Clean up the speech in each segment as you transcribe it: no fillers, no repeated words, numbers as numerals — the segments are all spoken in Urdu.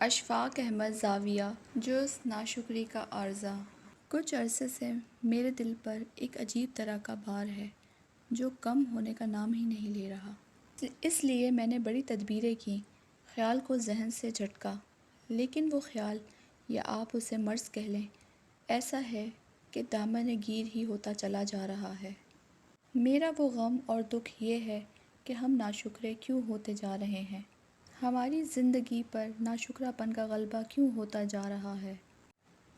اشفاق احمد زاویہ جز ناشکری کا عارضہ۔ کچھ عرصے سے میرے دل پر ایک عجیب طرح کا بار ہے جو کم ہونے کا نام ہی نہیں لے رہا۔ اس لیے میں نے بڑی تدبیریں کیں، خیال کو ذہن سے جھٹکا، لیکن وہ خیال، یا آپ اسے مرض کہہ لیں، ایسا ہے کہ دامن گیر ہی ہوتا چلا جا رہا ہے۔ میرا وہ غم اور دکھ یہ ہے کہ ہم ناشکرے کیوں ہوتے جا رہے ہیں، ہماری زندگی پر ناشکرا پن کا غلبہ کیوں ہوتا جا رہا ہے۔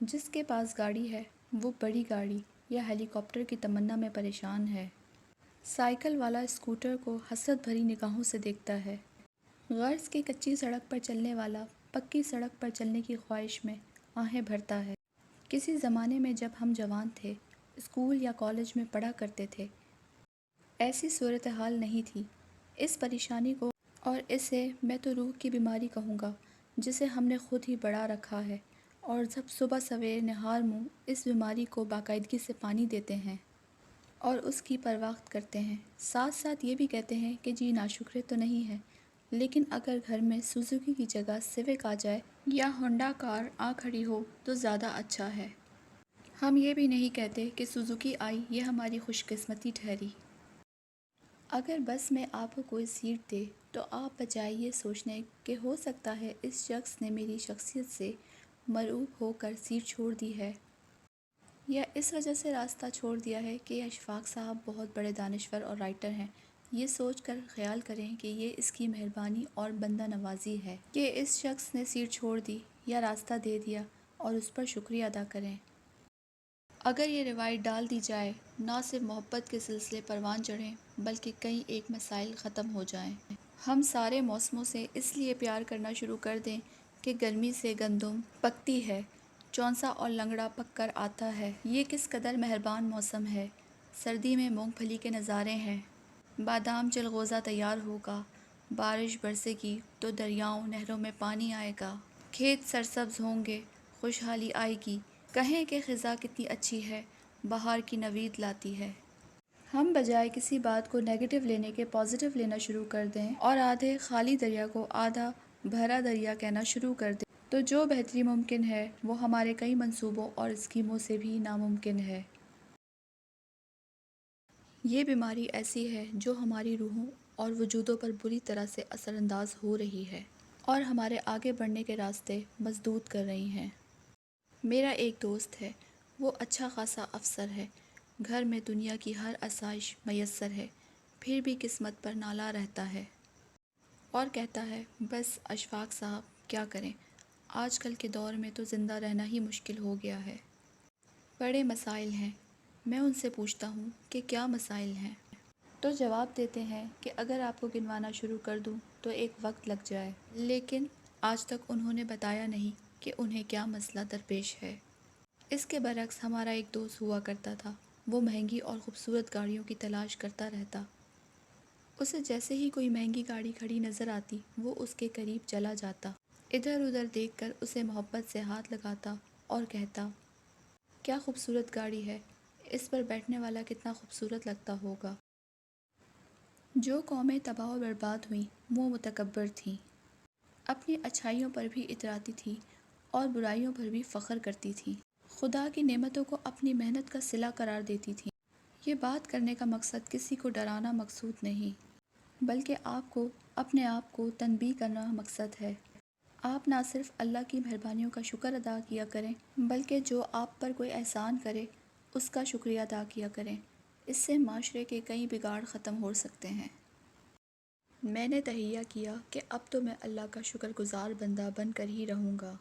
جس کے پاس گاڑی ہے وہ بڑی گاڑی یا ہیلی کاپٹر کی تمنا میں پریشان ہے۔ سائیکل والا اسکوٹر کو حسرت بھری نگاہوں سے دیکھتا ہے۔ غرض کی کچی سڑک پر چلنے والا پکی سڑک پر چلنے کی خواہش میں آہیں بھرتا ہے۔ کسی زمانے میں جب ہم جوان تھے، اسکول یا کالج میں پڑھا کرتے تھے، ایسی صورتحال نہیں تھی۔ اس پریشانی کو، اور اسے میں تو روح کی بیماری کہوں گا، جسے ہم نے خود ہی بڑھا رکھا ہے، اور جب صبح سویر نہار منہ اس بیماری کو باقاعدگی سے پانی دیتے ہیں اور اس کی پرواہ کرتے ہیں، ساتھ ساتھ یہ بھی کہتے ہیں کہ جی ناشکرے تو نہیں ہیں، لیکن اگر گھر میں سوزوکی کی جگہ سیوک آ جائے یا ہونڈا کار آ کھڑی ہو تو زیادہ اچھا ہے۔ ہم یہ بھی نہیں کہتے کہ سوزوکی آئی، یہ ہماری خوش قسمتی ٹھہری۔ اگر بس میں آپ کو کوئی سیٹ دے تو آپ بجائے یہ سوچنے کہ ہو سکتا ہے اس شخص نے میری شخصیت سے مرعوب ہو کر سیٹ چھوڑ دی ہے، یا اس وجہ سے راستہ چھوڑ دیا ہے کہ اشفاق صاحب بہت بڑے دانشور اور رائٹر ہیں، یہ سوچ کر خیال کریں کہ یہ اس کی مہربانی اور بندہ نوازی ہے کہ اس شخص نے سیٹ چھوڑ دی یا راستہ دے دیا، اور اس پر شکریہ ادا کریں۔ اگر یہ روایت ڈال دی جائے، نہ صرف محبت کے سلسلے پروان چڑھیں بلکہ کئی ایک مسائل ختم ہو جائیں۔ ہم سارے موسموں سے اس لیے پیار کرنا شروع کر دیں کہ گرمی سے گندم پکتی ہے، چونسا اور لنگڑا پک کر آتا ہے، یہ کس قدر مہربان موسم ہے۔ سردی میں مونگ پھلی کے نظارے ہیں، بادام چلغوزہ تیار ہوگا، بارش برسے گی تو دریاؤں نہروں میں پانی آئے گا، کھیت سرسبز ہوں گے، خوشحالی آئے گی، کہیں کہ خزاں کتنی اچھی ہے، بہار کی نوید لاتی ہے۔ ہم بجائے کسی بات کو نیگیٹو لینے کے پازیٹیو لینا شروع کر دیں، اور آدھے خالی دریا کو آدھا بھرا دریا کہنا شروع کر دیں، تو جو بہتری ممکن ہے وہ ہمارے کئی منصوبوں اور اسکیموں سے بھی ناممکن ہے۔ یہ بیماری ایسی ہے جو ہماری روحوں اور وجودوں پر بری طرح سے اثر انداز ہو رہی ہے اور ہمارے آگے بڑھنے کے راستے مسدود کر رہی ہیں۔ میرا ایک دوست ہے، وہ اچھا خاصا افسر ہے، گھر میں دنیا کی ہر آسائش میسر ہے، پھر بھی قسمت پر نالاں رہتا ہے اور کہتا ہے بس اشفاق صاحب کیا کریں، آج کل کے دور میں تو زندہ رہنا ہی مشکل ہو گیا ہے، بڑے مسائل ہیں۔ میں ان سے پوچھتا ہوں کہ کیا مسائل ہیں؟ تو جواب دیتے ہیں کہ اگر آپ کو گنوانا شروع کر دوں تو ایک وقت لگ جائے، لیکن آج تک انہوں نے بتایا نہیں کہ انہیں کیا مسئلہ درپیش ہے۔ اس کے برعکس ہمارا ایک دوست ہوا کرتا تھا، وہ مہنگی اور خوبصورت گاڑیوں کی تلاش کرتا رہتا، اسے جیسے ہی کوئی مہنگی گاڑی کھڑی نظر آتی وہ اس کے قریب چلا جاتا، ادھر ادھر دیکھ کر اسے محبت سے ہاتھ لگاتا اور کہتا کیا خوبصورت گاڑی ہے، اس پر بیٹھنے والا کتنا خوبصورت لگتا ہوگا۔ جو قومیں تباہ و برباد ہوئیں وہ متکبر تھیں، اپنی اچھائیوں پر بھی اتراتی تھیں اور برائیوں پر بھی فخر کرتی تھیں، خدا کی نعمتوں کو اپنی محنت کا صلہ قرار دیتی تھیں۔ یہ بات کرنے کا مقصد کسی کو ڈرانا مقصود نہیں، بلکہ آپ کو اپنے آپ کو تنبیہ کرنا مقصد ہے۔ آپ نہ صرف اللہ کی مہربانیوں کا شکر ادا کیا کریں بلکہ جو آپ پر کوئی احسان کرے اس کا شکریہ ادا کیا کریں، اس سے معاشرے کے کئی بگاڑ ختم ہو سکتے ہیں۔ میں نے تہیہ کیا کہ اب تو میں اللہ کا شکر گزار بندہ بن کر ہی رہوں گا،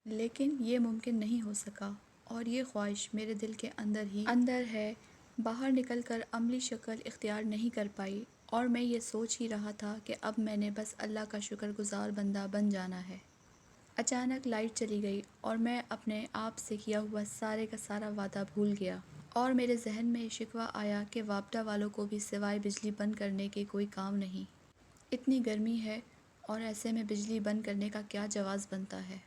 لیکن یہ ممکن نہیں ہو سکا، اور یہ خواہش میرے دل کے اندر ہی اندر ہے، باہر نکل کر عملی شکل اختیار نہیں کر پائی، اور میں یہ سوچ ہی رہا تھا کہ اب میں نے بس اللہ کا شکر گزار بندہ بن جانا ہے۔ اچانک لائٹ چلی گئی اور میں اپنے آپ سے کیا ہوا سارے کا سارا وعدہ بھول گیا، اور میرے ذہن میں یہ شکوہ آیا کہ وابڈہ والوں کو بھی سوائے بجلی بند کرنے کے کوئی کام نہیں، اتنی گرمی ہے اور ایسے میں بجلی بند کرنے کا کیا جواز بنتا ہے۔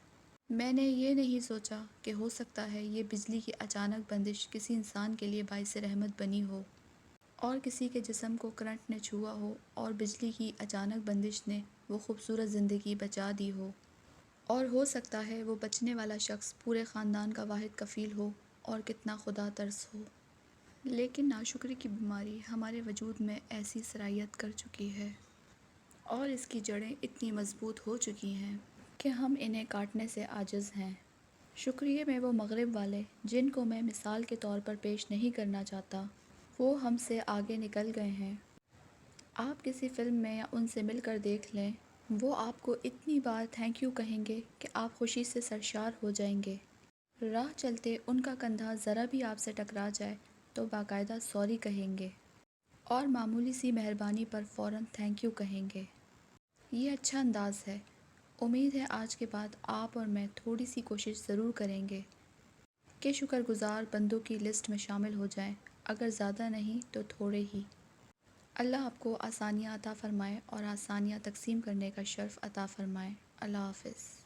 میں نے یہ نہیں سوچا کہ ہو سکتا ہے یہ بجلی کی اچانک بندش کسی انسان کے لیے باعث رحمت بنی ہو، اور کسی کے جسم کو کرنٹ نے چھوا ہو اور بجلی کی اچانک بندش نے وہ خوبصورت زندگی بچا دی ہو، اور ہو سکتا ہے وہ بچنے والا شخص پورے خاندان کا واحد کفیل ہو اور کتنا خدا ترس ہو۔ لیکن ناشکری کی بیماری ہمارے وجود میں ایسی سرایت کر چکی ہے اور اس کی جڑیں اتنی مضبوط ہو چکی ہیں کہ ہم انہیں کاٹنے سے عاجز ہیں۔ شکریہ میں وہ مغرب والے جن کو میں مثال کے طور پر پیش نہیں کرنا چاہتا، وہ ہم سے آگے نکل گئے ہیں۔ آپ کسی فلم میں یا ان سے مل کر دیکھ لیں، وہ آپ کو اتنی بار تھینک یو کہیں گے کہ آپ خوشی سے سرشار ہو جائیں گے۔ راہ چلتے ان کا کندھا ذرا بھی آپ سے ٹکرا جائے تو باقاعدہ سوری کہیں گے اور معمولی سی مہربانی پر فوراً تھینک یو کہیں گے۔ یہ اچھا انداز ہے۔ امید ہے آج کے بعد آپ اور میں تھوڑی سی کوشش ضرور کریں گے کہ شکر گزار بندوں کی لسٹ میں شامل ہو جائیں، اگر زیادہ نہیں تو تھوڑے ہی۔ اللہ آپ کو آسانیاں عطا فرمائے اور آسانیاں تقسیم کرنے کا شرف عطا فرمائے۔ اللہ حافظ۔